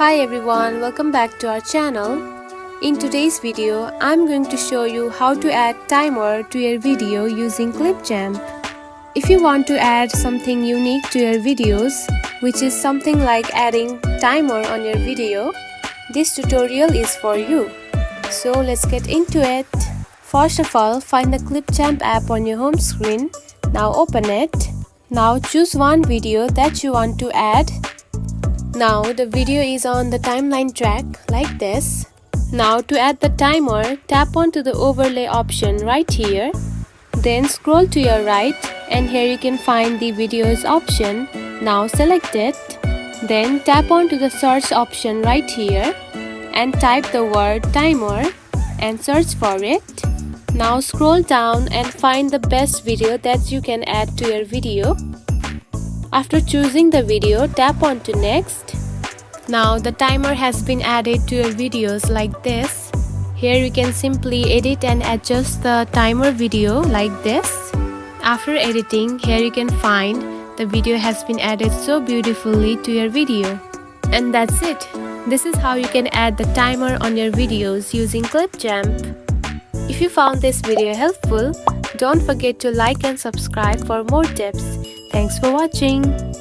Hi everyone, welcome back to our channel. In today's video, I'm going to show you how to add timer to your video using Clipchamp. If you want to add something unique to your videos, which is something like adding timer on your video, this tutorial is for you. So let's get into it. First of all, find the Clipchamp app on your home screen. Now open it. Now choose one video that you want to add. Now the video is on the timeline track like this. Now to add the timer, tap onto the overlay option right here. Then scroll to your right and here you can find the videos option. Now select it. Then tap onto the search option right here and type the word timer and search for it. Now scroll down and find the best video that you can add to your video. After choosing the video, tap on to next. Now the timer has been added to your videos like this. Here you can simply edit and adjust the timer video like this. After editing, here you can find the video has been added so beautifully to your video. And that's it. This is how you can add the timer on your videos using Clipchamp. If you found this video helpful, don't forget to like and subscribe for more tips. Thanks for watching.